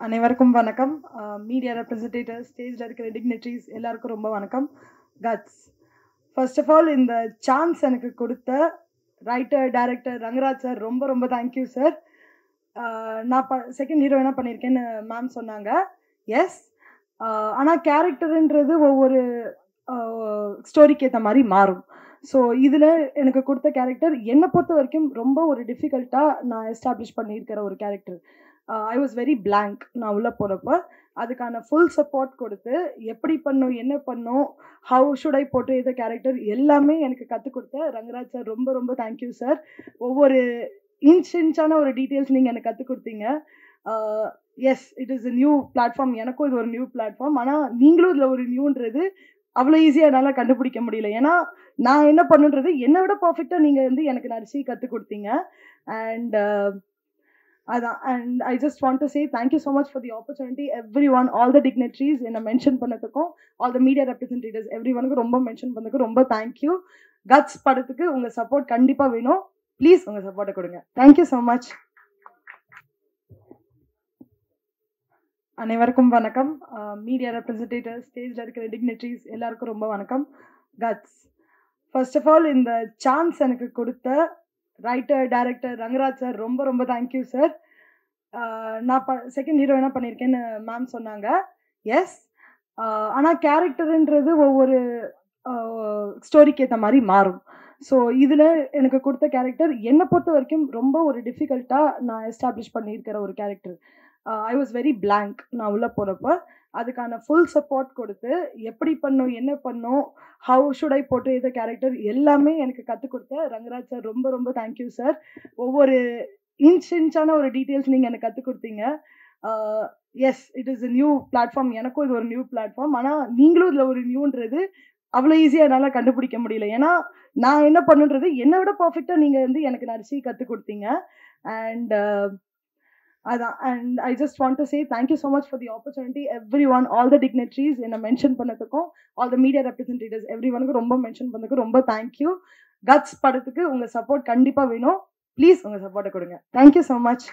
அனைவருக்கும் வணக்கம். Media representative, ஸ்டேஜில் இருக்கிற டிக்னிட்டரிஸ் எல்லாருக்கும் ரொம்ப வணக்கம். கட்ஸ். ஃபர்ஸ்ட் ஆஃப் ஆல் இந்த சான்ஸ் எனக்கு கொடுத்த ரைட்டர், டைரக்டர் ரங்கராஜ் சார் ரொம்ப ரொம்ப தேங்க்யூ சார். நான் செகண்ட் ஹீரோயினாக பண்ணியிருக்கேன்னு மேம் சொன்னாங்க. எஸ், ஆனால் கேரக்டருன்றது ஒவ்வொரு ஸ்டோரிக்கு ஏற்ற மாதிரி மாறும். ஸோ இதில் எனக்கு கொடுத்த கேரக்டர் என்னை பொறுத்த வரைக்கும் ரொம்ப ஒரு டிஃபிகல்ட்டாக நான் எஸ்டாப்ளிஷ் பண்ணியிருக்கிற ஒரு character. I was very blank. நான் உள்ளே போகிறப்ப அதுக்கான ஃபுல் சப்போர்ட் கொடுத்து எப்படி பண்ணும், என்ன பண்ணும், how should I portray the character எல்லாமே எனக்கு கற்றுக் கொடுத்த ரங்கராஜ் சார் ரொம்ப ரொம்ப தேங்க்யூ சார். ஒவ்வொரு இன்ச்சான ஒரு டீட்டெயில்ஸ் நீங்கள் எனக்கு கற்றுக் கொடுத்தீங்க. Yes, it is a new platform. எனக்கும் இது ஒரு நியூ பிளாட்ஃபார்ம். ஆனால் நீங்களும் இதில் ஒரு நியூன்றது அவ்வளோ ஈஸியாக என்னால் கண்டுபிடிக்க முடியல. ஏன்னா நான் என்ன பண்ணுன்றது என்னை விட பர்ஃபெக்டாக நீங்கள் வந்து எனக்கு நிறைய கற்றுக் கொடுத்தீங்க. அண்ட் அதான். And I just want to say thank you so much for the opportunity. Everyone, all the dignitaries என்னை மென்ஷன் பண்ணதுக்கும், ஆல் த மீடியா ரெப்ரசன்டேட்டிவ்ஸ் எவ்ரி ஒனுக்கு ரொம்ப மென்ஷன் பண்ணதுக்கு ரொம்ப தேங்க்யூ. கட்ஸ் படத்துக்கு உங்கள் சப்போர்ட் கண்டிப்பாக வேணும். ப்ளீஸ் உங்கள் சப்போர்ட்டை கொடுங்க. Thank you so much. அனைவருக்கும் வணக்கம். மீடியா ரெப்ரசன்டேட்டிவ், ஸ்டேஜில் இருக்கிற டிக்னிட்டரிஸ் எல்லாருக்கும் ரொம்ப வணக்கம். கட்ஸ். ஃபர்ஸ்ட் ஆஃப் ஆல் இந்த சான்ஸ் எனக்கு கொடுத்த ரைட்டர், டைரக்டர் ரங்கராஜ் சார் ரொம்ப ரொம்ப தேங்க்யூ சார். நான் செகண்ட் ஹீரோயினாக பண்ணியிருக்கேன்னு மேம் சொன்னாங்க. எஸ், ஆனால் கேரக்டருன்றது ஒவ்வொரு ஸ்டோரிக்கு ஏற்ற மாதிரி மாறும். ஸோ இதில் எனக்கு கொடுத்த கேரக்டர் என்னை பொறுத்த வரைக்கும் ரொம்ப ஒரு டிஃபிகல்ட்டாக நான் எஸ்டாப்ளிஷ் பண்ணியிருக்கிற ஒரு character. I was very blank. நான் உள்ளே போகிறப்ப அதுக்கான ஃபுல் சப்போர்ட் கொடுத்து எப்படி பண்ணும், என்ன பண்ணும், how should I portray the character எல்லாமே எனக்கு கற்றுக் கொடுத்த ரங்கராஜ் சார் ரொம்ப ரொம்ப தேங்க்யூ சார். ஒவ்வொரு இன்ச்சான ஒரு டீட்டெயில்ஸ் நீங்கள் எனக்கு கற்றுக் கொடுத்தீங்க. Yes, it is a new platform. எனக்கும் இது ஒரு நியூ பிளாட்ஃபார்ம். ஆனால் நீங்களும் இதில் ஒரு நியூன்றது அவ்வளோ ஈஸியாக என்னால் கண்டுபிடிக்க முடியல. ஏன்னா நான் என்ன பண்ணுன்றது என்னை விட பர்ஃபெக்டாக நீங்கள் வந்து எனக்கு நிறைய கற்றுக் கொடுத்தீங்க. அண்ட் அதான். And I just want to say thank you so much for the opportunity. Everyone, all the dignitaries என்னை மென்ஷன் பண்ணதுக்கும், ஆல் த மீடியா ரெப்ரசன்டேட்டிவ்ஸ் எவ்ரி ஒனுக்கு ரொம்ப மென்ஷன் பண்ணதுக்கு ரொம்ப தேங்க்யூ. கட்ஸ் படத்துக்கு உங்கள் சப்போர்ட் கண்டிப்பாக வேணும். ப்ளீஸ் உங்கள் சப்போர்ட்டை கொடுங்க. Thank you so much.